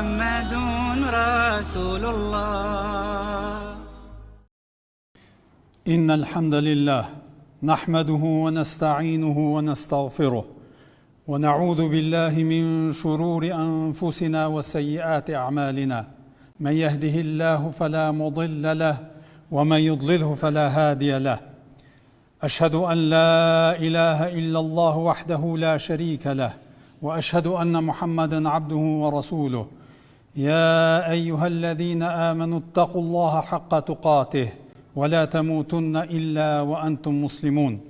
محمد رسول الله. إن الحمد لله نحمده ونستعينه ونستغفره ونعوذ بالله من شرور أنفسنا وسيئات أعمالنا من يهده الله فلا مضل له ومن يضلله فلا هادي له أشهد أن لا إله إلا الله وحده لا شريك له وأشهد أن محمدا عبده ورسوله يا أيها الذين آمنوا اتقوا الله حق تقاته ولا تموتن إلا وأنتم مسلمون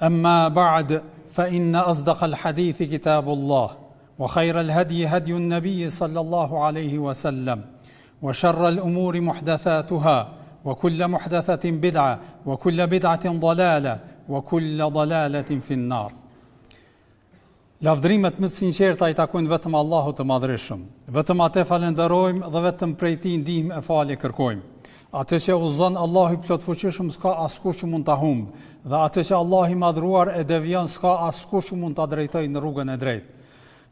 أما بعد فإن أصدق الحديث كتاب الله وخير الهدي هدي النبي صلى الله عليه وسلم وشر الأمور محدثاتها وكل محدثة بدعة وكل بدعة ضلالة وكل ضلالة في النار. Lavdrimet më të sinqerta I takojnë vetëm Allahut të Madhërisëm. Vetëm atë falenderojmë dhe vetëm prej Tij ndihmë e falje kërkojmë. Atë që udhëzon Allahu I plotfuqishëm s'ka askush që mund ta humbë, dhe atë që Allahu I madhruar e devion s'ka askush që mund ta drejtojë në rrugën e drejtë.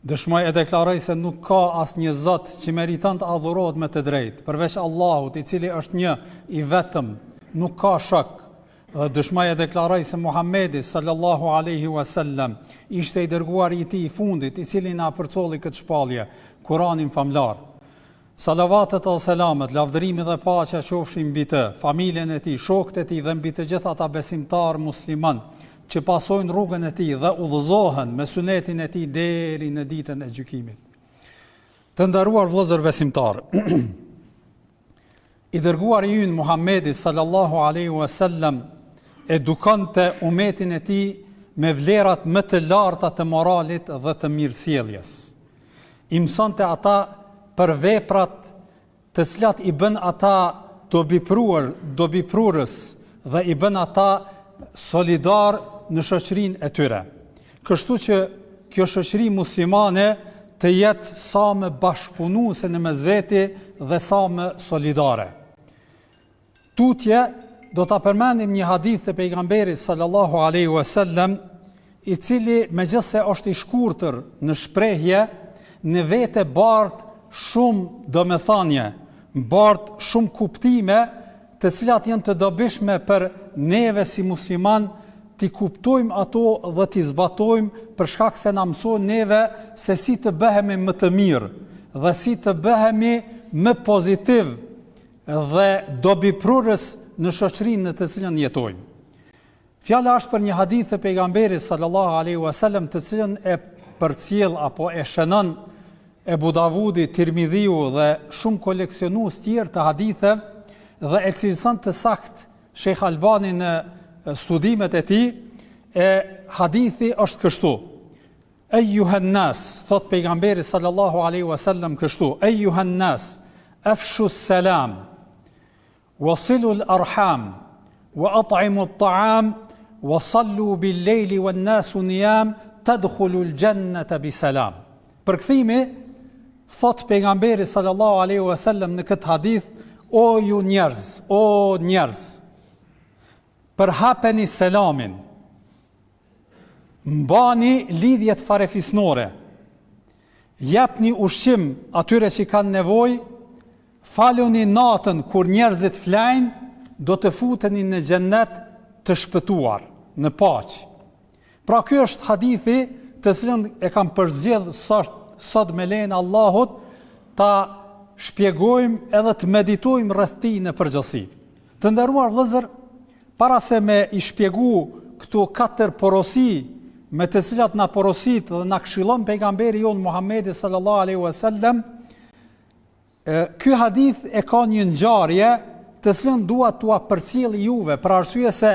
Dëshmoj e deklaroj se nuk ka asnjë Zot që meriton të adhurohet me të drejtë, përveç Allahut, I cili është një I vetëm, nuk ka shok. Dhe dëshmoj e deklaroj se Muhamedi sallallahu alaihi wasallam ishte I dërguar I Tij I fundit, I cili na përcolli këtë shpallje, Kur'anin famlar. Salavatet dhe selamet, lavdërimi dhe paqja qofshin mbi të, familjen e tij, shokët e tij dhe mbi të gjithë ata besimtar musliman që pasojnë rrugën e tij dhe udhëzohen me sunetin e tij deri në ditën e gjykimit. Të nderuar vëllezër besimtar, I dërguar I ynë Muhamedi sallallahu alaihi wasallam edukonte umetin e tij me vlerat më të larta të moralit dhe të mirësjelljes. I mësonte ata për veprat të cilat I bën ata dobiprurës dhe I bën ata solidar në shoqërinë e tyre. Kështu që kjo shoqëri muslimane të jetë sa më bashkëpunuese në mes veti dhe sa më solidare. Tutje do ta përmendim një hadith të pejgamberit sallallahu alaihi wasallam, I cili megjithse është I shkurtër në shprehje, në vete bart shumë domethënie, bart shumë kuptime, të cilat janë të dobishme për neve si musliman t'i kuptojmë ato dhe t'i zbatojmë, për shkak se na mësojnë neve se si të bëhemi më të mirë dhe si të bëhemi më pozitiv dhe dobiprurës në shoqërinë në të cilën jetojmë. Fjala është për një hadith të pejgamberit sallallahu alaihi wasallam, të cilën e përcjell apo e shënon Ebu Davudi, Tirmidhiu dhe shumë koleksionues tjerë të haditheve, dhe e cilëson të sakt Sheikh Albani në studimet e tij. Hadithi është kështu: Eyyuhan nas, thot pejgamberi sallallahu alaihi wasallam kështu: Eyyuhan nas, afshu salam, wasilu al-arham, wa at'imu at-ta'am, wa sallu bil-lejli wan-nasu niyam, tadkhulu al-jannata bisalam. Përkthimi, thot pejgamberi sallallahu alaihi wasallam në këtë hadith: o ju njerëz, o njerëz, përhapeni selamin, mbani lidhjet farefisnore, japni ushqim atyre që kanë nevojë, faluni natën kur njerëzit flajnë, do të futeni në xhennet të shpëtuar, në paqë. Pra ky është hadithi të cilën e kam përzgjedhur sot me lejen e Allahut ta shpjegojmë edhe të meditojmë rreth tij në përgjithësi. Të nderuar vëllezër, para se me I shpjegu këto 4 porosi me të cilat na porosit dhe na këshillon pejgamberi jon Muhamedi sallallahu alaihi wasallam, ky hadith e ka një ngjarje të cilën dua t'ua përcjell juve, për arsye se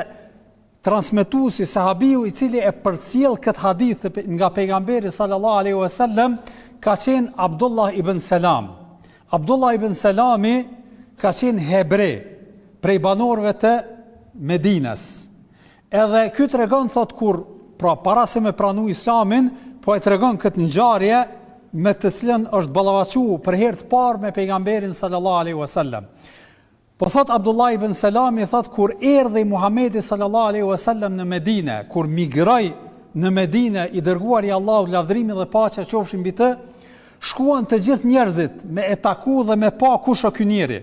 transmetuesi sahabiu I cili e përcjell këtë hadith nga pejgamberi sallallahu alaihi wasallam ka qenë Abdullah ibn Salam. Abdullah ibn Salami ka qenë hebre prej banorëve të Medinës. Edhe ky tregon, thot, kur para se me pranu Islamin, po e tregon këtë ngjarje me të cilën është ballavaçu për herë të parë me pejgamberin sallallahu alaihi wasallam. Po thot Abdullah ibn Salami, thot, kur erdhi Muhamedi sallallahu alaihi wasallam në Medinë, kur migroi në Medinë I dërguari I Allahut, lavdërimi dhe paqja qofshin mbi të, shkuan të gjithë njerëzit me e taku dhe me pa kush o ky njeri.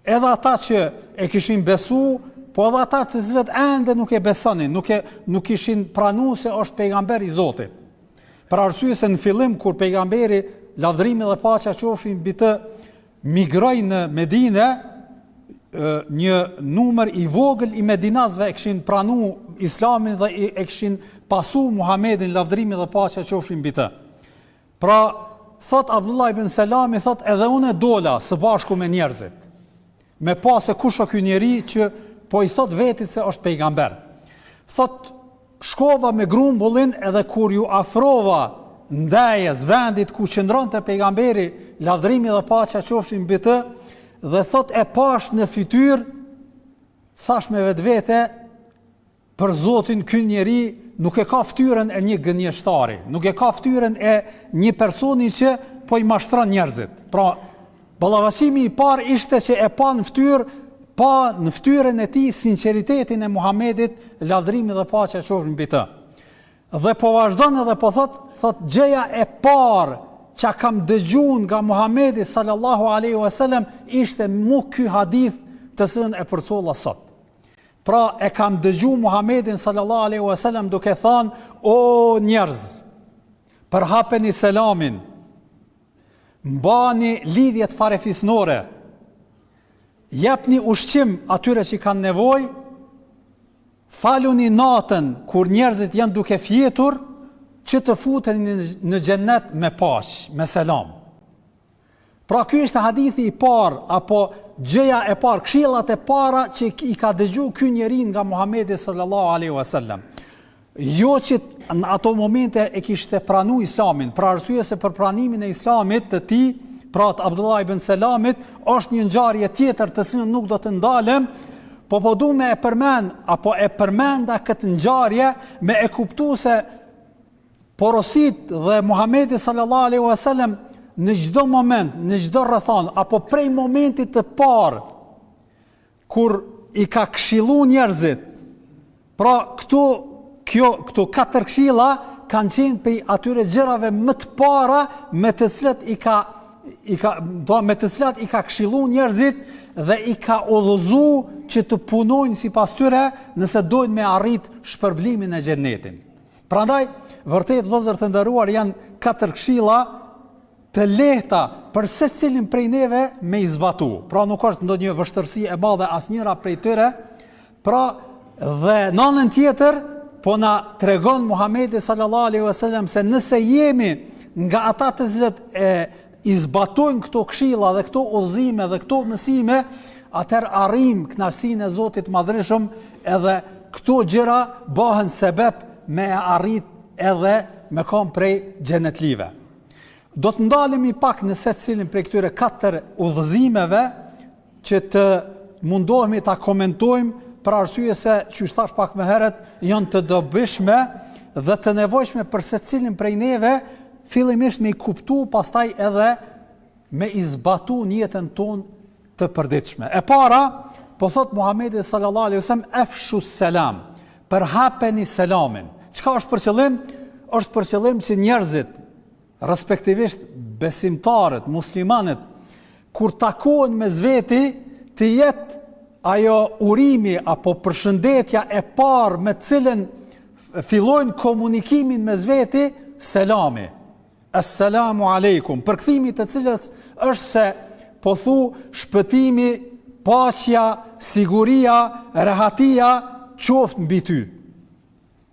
Edhe ata që e kishin besu, po edhe ata të cilët ende nuk e besonin, nuk kishin pranu se është pejgamber i Zotit. Për arsye se në fillim kur pejgamberi, lavdërimi dhe paqja qofshin mbi të, migroi në Medinë, një numër i vogël i medinasve e kishin pranu islamin dhe e kishin pasu Muhamedin, lavdërimi dhe paqja qofshin mbi të. Pra, thot Abdullah ibn Selami, thot edhe unë dola së bashku me njerëzit, me pa se kush o ky njeri që po i thot vetit se është pejgamber. Thot, shkova me grumbullin edhe kur ju afrova ndajes vendit ku qëndronte pejgamberi, lavdërimi dhe paqja qofshin mbi të, dhe thot e pash në fytyrë, thash me vetvete, për Zotin ky njeri nuk e ka fytyrën e një gënjeshtari, nuk e ka fytyrën e një personi që po i mashtron njerëzit. Pra, ballafaqimi i parë ishte që e pa në fytyrën e tij sinqeritetin e Muhamedit, lavdërimi dhe paqja qofshin mbi të. Dhe po vazhdon edhe po thot gjëja e parë që kam dëgjuar nga Muhamedi sallallahu alaihi wasallam ishte mu ky hadith të cilën e përcolla sot. Pra e kam dëgjuar Muhamedin sallallahu alaihi wasallam duke thënë: o njerëz, përhapeni selamin, mbani lidhjet farefisnore, jepni ushqim atyre që kanë nevojë, faluni natën kur njerëzit janë duke fjetur, që të futeni në xhennet me paqë, me selam. Pra ky është hadithi i parë, apo gjëja e parë, këshillat e para që i ka dëgjuar ky njeri nga Muhamedi sallallahu alaihi wasallam. Jo që në ato momente e kishte pranu islamin, pra arsye se për pranimin e islamit të tij, pra të Abdullah ibn Selamit, është një ngjarje tjetër të cilën nuk do të ndalem, po du me e përmend, apo e përmenda këtë ngjarje me e kuptu se porosit dhe Muhamedi sallallahu alaihi wasallam në çdo moment, në çdo rrethon, apo prej momentit të parë kur i ka këshilluar njerëzit. Pra këto katër këshilla kanë qenë për atyre gjërave më të para me të cilat i ka këshilluar njerëzit dhe i ka udhëzuar që të punojnë sipas tyre nëse dojnë me arrit shpërblimin e xhenetit. Prandaj vërtet vëllezër të nderuar, janë katër këshilla të lehta për secilin prej neve me i zbatu. Pra nuk është ndonjë vështirësi e madhe asnjëra prej tyre. Pra dhe në anën tjetër po na tregon Muhamedi sallallahu alaihi wasallam se nëse jemi nga ata të cilët i zbatojnë këto këshilla dhe këto udhëzime dhe këto mësime, atëherë arrim kënaqësinë e Zotit Madhërisëm, edhe këto gjëra bëhen sebeb me arrit edhe me kom prej xhenetlive. Do të ndalemi pak në secilin prej këtyre katër udhëzimeve që të mundohemi ta komentojmë, për arsye se, që thash pak më herët, janë të dobishme dhe të nevojshme për secilin prej neve, fillimisht me i kuptu, pastaj edhe me i zbatu në jetën tonë të përditshme. E para, po thot Muhamedi sallallahu alaihi wasallam, afshu selam, përhapeni selamin. Çka është për qëllim? Është për qëllim që njerëzit, respektivisht besimtarët, muslimanët, kur takohen me zveti, të jetë ajo urimi apo përshëndetja e parë me cilën fillojnë komunikimin me zveti, selami. Assalamu alaikum, përkthimi të cilët është se po thu shpëtimi, paqja, siguria, rehatia qoftë mbi ty.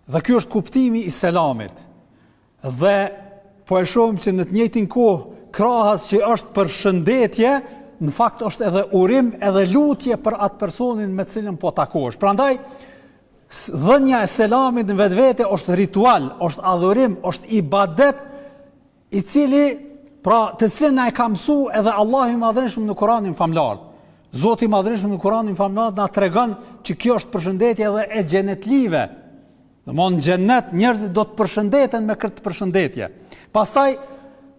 Dhe ky është kuptimi i selamit. Dhe po e shohim që në të njëjtin kohë krahas që është përshëndetje, në fakt është edhe urim, edhe lutje për atë personin me cilën po takohesh. Prandaj dhënia e selamit në vetvete është ritual, është adhurim, është ibadet i cili, pra të cilën na e ka mësuar edhe Allahu i Madhërisëm në Kur'anin famlar. Zoti i Madhërisëm në Kur'anin famlar na tregon që kjo është përshëndetje edhe e xhenetlive. Domthon në xhennet njerëzit do të përshëndeten me këtë përshëndetje. Pastaj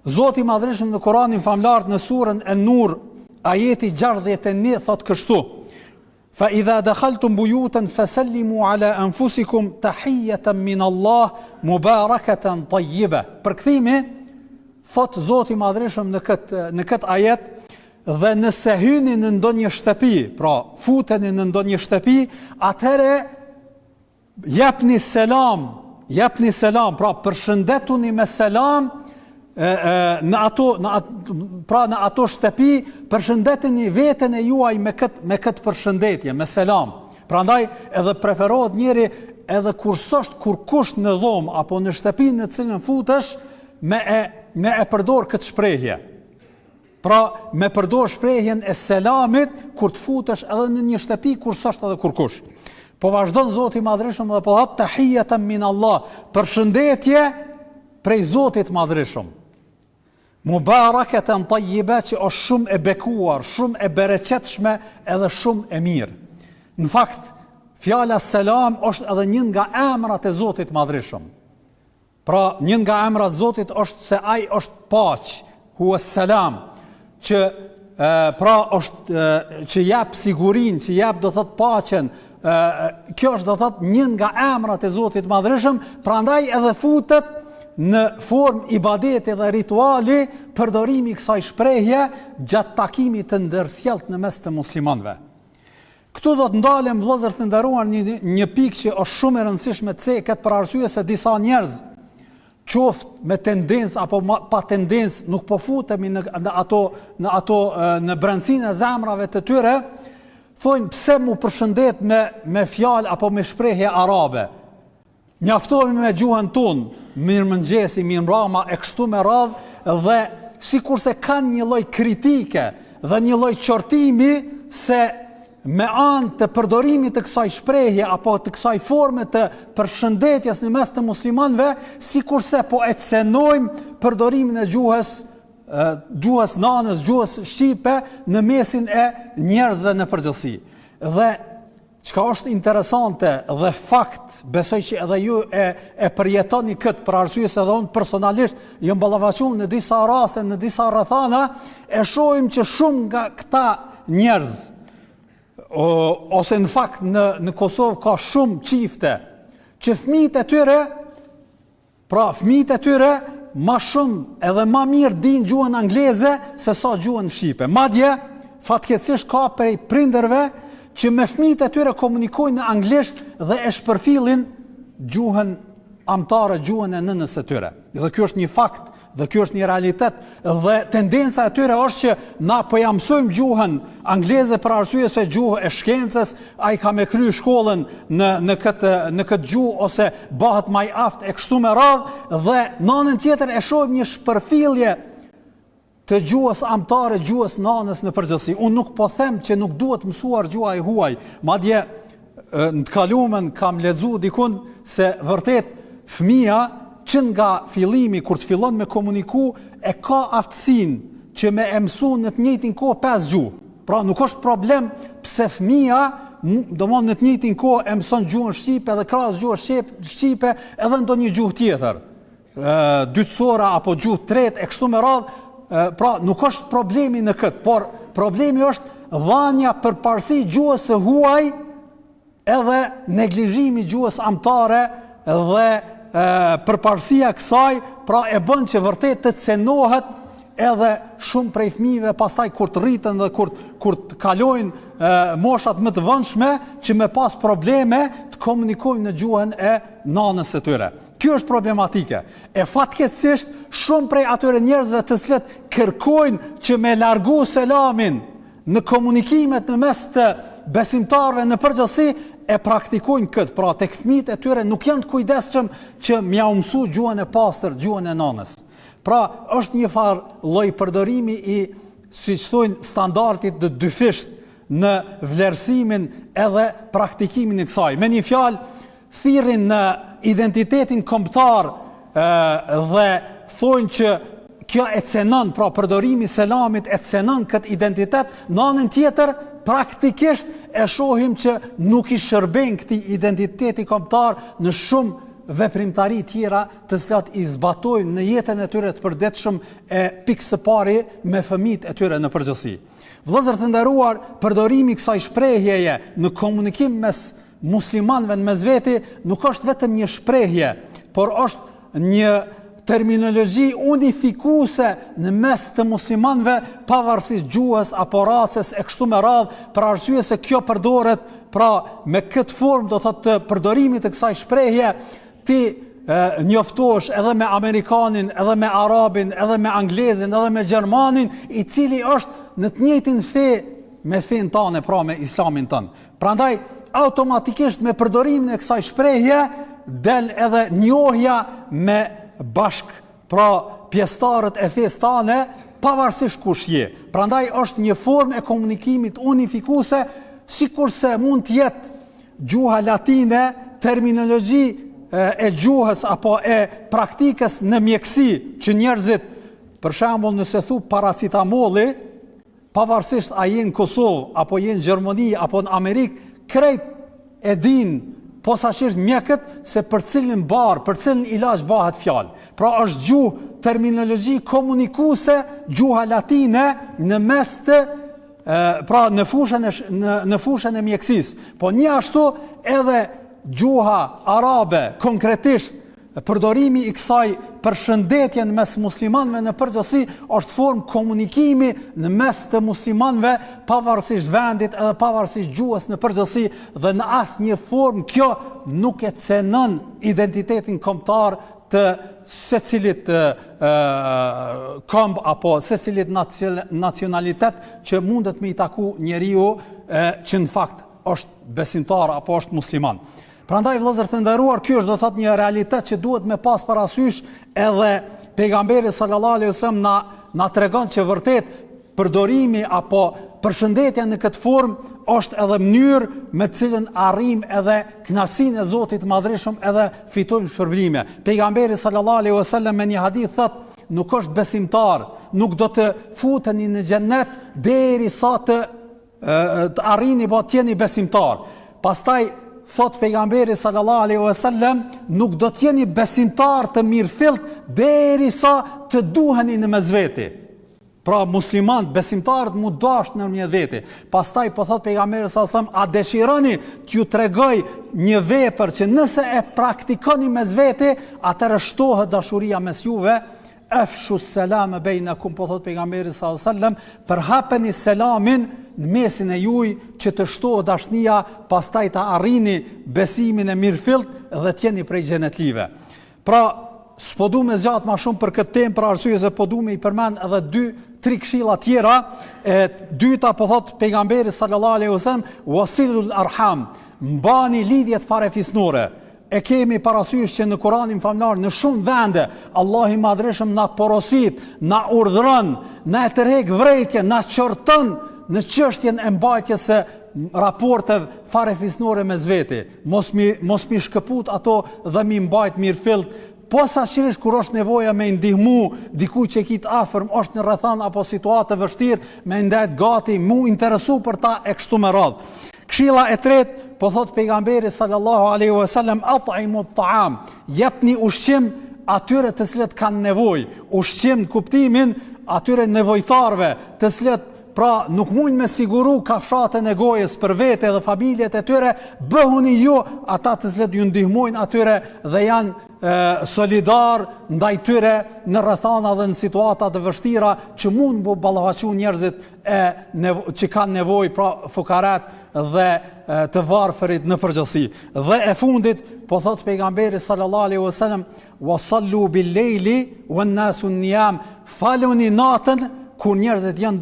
Zoti i Madhërisëm në Kur'anin famlar në surën An-Nur ajeti 61 thot kështu: fa idha dakhaltum buyutan fasallimu ala anfusikum tahiyatan min Allah mubarakatan tayyiba. Përkthimi thot Zoti i Madhreshëm në këtë ajet, dhe nëse hyni në ndonjë shtëpi, pra futeni në ndonjë shtëpi, atëherë jepni selam, pra përshëndetuni me selam në ato shtëpi, përshëndeteni veten e juaj me këtë përshëndetje, me selam. Prandaj edhe preferohet njëri edhe kur kush në dhomë apo në shtëpinë në cilën futesh me e përdor këtë shprehje. Pra me përdor shprehjen e selamit kur të futesh edhe në një shtëpi kur s'është edhe kurkush. Po vazhdon Zoti i Madhreshëm dhe po thot tahiyatan min Allah, përshëndetje prej Zotit Madhreshëm. Mubarakatan tayyiba, që është shumë e bekuar, shumë e bereqetshme edhe shumë e mirë. Në fakt, fjala selam është edhe një nga emrat e Zotit Madhreshëm. Pra, një nga emrat e Zotit është se ai është paqë, huwa selam, që pra është që jep sigurinë, që jep do thot paqen. Kjo është do thot një nga emrat e Zotit Madhreshëm, prandaj edhe futet në formë ibadeti dhe rituali përdorimi i kësaj shprehje gjatë takimit të ndërsjellët në mes të muslimanëve. Këtu do të ndalem vëllezër të nderuar një pikë që është shumë e rëndësishme të ceket për arsye se disa njerëz qoftë me tendencë apo pa tendencë nuk po futemi në brendësinë e zemrave të tyre, thonë pse mu përshëndet me fjalë apo me shprehje arabe. Mjaftohemi me gjuhën tonë, mirëmëngjesi, mirëmbrëma e kështu me radhë, dhe sikurse kanë një lloj kritike dhe një lloj qortimi se me anë të përdorimit të kësaj shprehje apo të kësaj forme të përshëndetjes në mes të muslimanëve, sikurse po e cenojmë përdorimin e gjuhës nanës, gjuhës shqipe në mesin e njerëzve në përgjithësi. Dhe çka është interesante dhe fakt, besoj që edhe ju e përjetoni këtë për arsye se edhe unë personalisht jam ballavaçuar në disa raste, në disa rrethana, e shohim që shumë nga këta njerëz ose në fakt në Kosovë ka shumë çifte që fëmijët e tyre ma shumë edhe ma mirë dinë gjuhën angleze se sa gjuhën shqipe. Madje fatkeqësisht ka prej prindërve që me fëmijët e tyre komunikojnë në anglisht dhe e shpërfillin gjuhën amtare, gjuhën e nënës së tyre. Dhe kjo është një fakt, dhe kjo është një realitet, dhe tendenca e tyre është që na po ja mësojmë gjuhën angleze për arsye se gjuhë e shkencës, ai ka me kry shkollën në këtë gjuhë ose bëhet më i aftë e kështu me radhë, dhe në anën tjetër e shohim një shpërfillje të gjuhës amtare, gjuhës nanës në përgjithësi. Unë nuk po them që nuk duhet mësuar gjuha e huaj, madje në të kalumen kam lexuar dikun se vërtet fëmia që nga fillimi kur të fillon me komuniku e ka aftësinë që me e mësu në të njëjtin kohë 5 gjuhë. Pra nuk është problem pse fëmia domon në të njëjtin kohë e mëson gjuhën shqipe dhe krahas gjuhës shqipe edhe ndonjë gjuhë tjetër. Dytësora apo gjuhë tretë e kështu me radhë. Pra nuk është problemi në këtë, por problemi është dhënia përparësi gjuhës së huaj edhe neglizhimi gjuhës amtare dhe përparësia kësaj, pra e bën që vërtet të cenohet edhe shumë prej fëmijëve pastaj kur të rriten dhe kur të kalojnë moshat më të vëndshme që me pas probleme të komunikojnë në gjuhën e nanës së tyre. Kjo është problematike. E fatkeqësisht shumë prej atyre njerëzve të cilët kërkojnë që me largu selamin në komunikimet në mes të besimtarëve në përgjithësi e praktikojnë këtë. Pra tek fëmijët e tyre nuk janë të kujdesshëm që m'ia mësu gjuhën e pastër, gjuhën e nanës. Pra është një farë lloj përdorimi i, siç thonë, standardit të dyfisht në vlerësimin edhe praktikimin e kësaj. Me një fjalë, thirrin në identitetin kombëtar dhe thonë që kjo e cenon, pra përdorimi i selamit e cenon këtë identitet. Në anën tjetër, praktikisht e shohim që nuk i shërben këtij identiteti kombëtar në shumë veprimtari tjera të cilat i zbatojnë në jetën e tyre të përditshëm e pikë së pari me fëmijët e tyre në përgjithësi. Vëllezër të nderuar, përdorimi i kësaj shprehjeje në komunikim mes muslimanëve në mes veti nuk është vetëm një shprehje, por është një terminologji unifikuese në mes të muslimanëve, pavarësisht gjuhës apo racës e kështu me radhë, për arsye se kjo përdoret, pra me këtë formë do thotë të përdorimit të kësaj shprehje, ti njoftosh edhe me Amerikanin, edhe me Arabin, edhe me Anglezin, edhe me Gjermanin, i cili është në të njëjtin fe me fen tane, pra me Islamin tënë. Prandaj, automatikisht me përdorimin e kësaj shprehje, del edhe njohja me bashk, pra pjesëtarët e fesë tane, pavarësisht kush je. Prandaj është një formë e komunikimit unifikuese, sikurse mund të jetë gjuha latine, terminologji e gjuhës apo e praktikës në mjekësi, që njerëzit, për shembull nëse thu paracetamoli, pavarësisht a jenë në Kosovë, apo jenë në Gjermani, apo në Amerikë, krejt e din posaçërisht mjekët se për cilin barë, për cilin ilaç bëhet fjalë. Pra është gjuhë, terminologji komunikuese, gjuha latine në mes të pra në fushën e mjekësisë. Po një ashtu edhe gjuha arabe, konkretisht përdorimi i kësaj përshëndetjen mes muslimanëve në përgjithësi është formë komunikimi në mes të muslimanëve, pavarësisht vendit edhe pavarësisht gjuhës në përgjithësi, dhe në asnjë formë kjo nuk e cenon identitetin kombëtar të secilit komb apo secilit nacionalitet që mundet me i taku njeriu që në fakt është besimtar apo është musliman. Prandaj vëllezër të nderuar, ky është do të thotë një realitet që duhet me pas parasysh, edhe pejgamberi sallallahu alaihi wasallam na tregon që vërtet përdorimi apo përshëndetja në këtë formë është edhe mënyrë me cilën arrim edhe kënaqësinë e Zotit Madhreshëm edhe fitojmë shpërblime. Pejgamberi sallallahu alaihi wasallam me një hadith thotë, nuk është besimtar, nuk do të futeni në xhennet derisa të arrini po të jeni besimtar. Pastaj thot pejgamberi sallallahu alaihi wasallam, nuk do të jeni besimtar të mirëfillt derisa të duheni në mesveti. Pra muslimanët, besimtarët mu dash në mes veti. Pastaj po thot pejgamberi sallallahu alaihi wasallam, a dëshironi t'ju tregoj një vepër që nëse e praktikoni mes veti, atëherë shtohet dashuria mes juve. Afshu selam bainakum, po thot pejgamberi sallallahu alaihi wasallam, përhapeni selamin në mesin e juaj që të shtohet dashnia, pastaj ta arrini besimin e mirëfillt dhe të jeni prej xhenetlive. Pra, s'po du me zgjat më shumë për këtë temë, për arsye se po du me i përmend edhe 2-3 këshilla tjera. E dyta po thot pejgamberi sallallahu alaihi wasallam, wasilul arham, mbani lidhjet farefisnore. E kemi parasysh që në Kuranin famlar në shumë vende Allah i Madhreshëm na porosit, na urdhëron, na e tërheq vërejtje, na qorton në çështjen e mbajtjes së raporteve farefisnore mes veti. Mos mi shkëput ato dhe mi mbajt mirëfillt, posaçërisht kur është nevoja me ndihmu dikujt që kit afër, është në rrethan apo situatë të vështirë, me ndajt gati, mu interesu për ta e kështu me radhë. Këshilla e tretë, po thot pejgamberi sallallahu alaihi wasallam, at'imu at'am, jepni ushqim atyre të cilët kanë nevojë, ushqim kuptimin atyre nevojtarve, të cilët pra nuk mund me siguru kafshatën e gojës për vete dhe familjet e tyre, bëhuni ju ata të cilët ju ndihmojnë atyre dhe janë solidar ndaj tyre në rrethana dhe në situata të vështira që mund bu ballafaqu njerëzit që kanë nevojë, pra fukarat dhe të varfërit në përgjithësi. Dhe e fundit, po thot pejgamberi sallallahu alaihi wasallam, wasallu bil leili wan nasu niyam, faluni natën kur njerëzit janë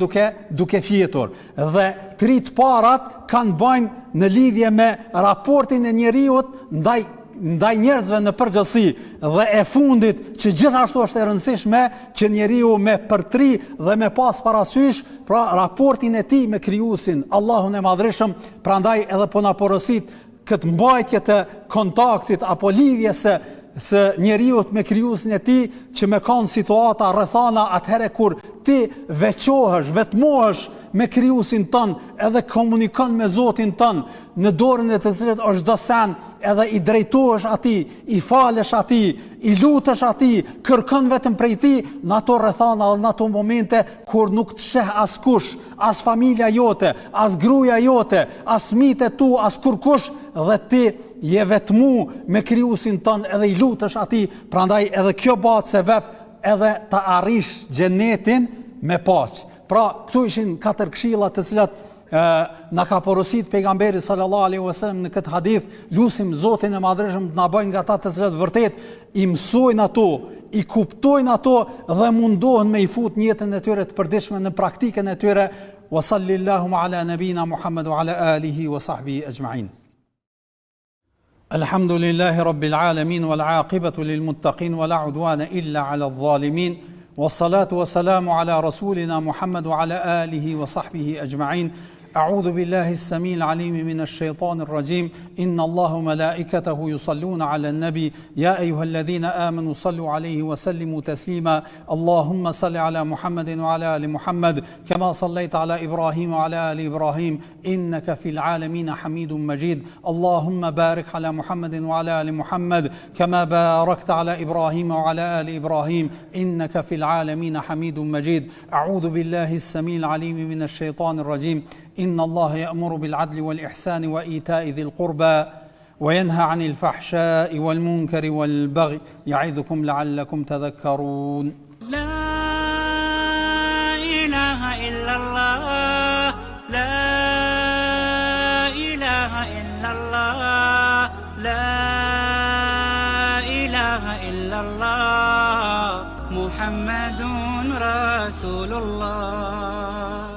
duke fjetur. Dhe trit parat kanë bajnë në lidhje me raportin e njeriut ndaj njerëzve në përgjithësi. Dhe e fundit, që gjithashtu është e rëndësishme, që njeriu me përtri dhe me pas parasysh pra raportin e tij me krijuesin, Allahun e Madhreshëm. Prandaj edhe po na porosit këtë mbajtje të kontaktit apo lidhjes së njeriut me krijuesin e tij, që me kanë situata rrethana atëherë kur ti veçohesh, vetmohesh me krijuesin ton, edhe komunikon me Zotin ton, në dorën e të cilët është çdo sen, edhe i drejtohesh atij, i falesh atij, i lutesh atij, kërkon vetëm prej tij në ato rrethana dhe në ato momente kur nuk të sheh askush, as familja jote, as gruaja jote, as fëmijët e tu, as kurkush, dhe ti je vetmu me krijuesin ton edhe i lutesh atij, prandaj edhe kjo bëhet sebeb edhe ta arrish xhenetin me paqë. Pra, këtu ishin 4 këshilla të cilat na ka porosit pejgamberi sallallahu alaihi wasallam në këtë hadith. Lusim Zotin e Madhreshëm të na bëjnë nga ata të cilët vërtet i mësojnë ato, i kuptojnë ato dhe mundohen me i fut në jetën e tyre të përditshme, në praktikën e tyre. Wa sallallahu ala nabina Muhammad wa ala alihi wa sahbihi ajma'in. Alhamdulillahi rabbil alamin wal aqibatu lil muttaqin wa la udwana illa ala adh-dhalimin. والصلاة والسلام على رسولنا محمد وعلى آله وصحبه أجمعين. أعوذ بالله السميع العليم من الشيطان الرجيم. إن الله وملائكته يصلون على النبي يا أيها الذين آمنوا صلوا عليه وسلموا تسليما. اللهم صل على محمد وعلى آل محمد كما صليت على إبراهيم وعلى آل إبراهيم إنك في العالمين حميد مجيد. اللهم بارك على محمد وعلى آل محمد كما باركت على إبراهيم وعلى آل إبراهيم إنك في العالمين حميد مجيد. أعوذ بالله السميع العليم من الشيطان الرجيم. إن الله يأمر بالعدل والإحسان وإيتاء ذي القربى وينهى عن الفحشاء والمنكر والبغي يعظكم لعلكم تذكرون. لا إله إلا الله لا إله إلا الله لا إله إلا الله محمد رسول الله.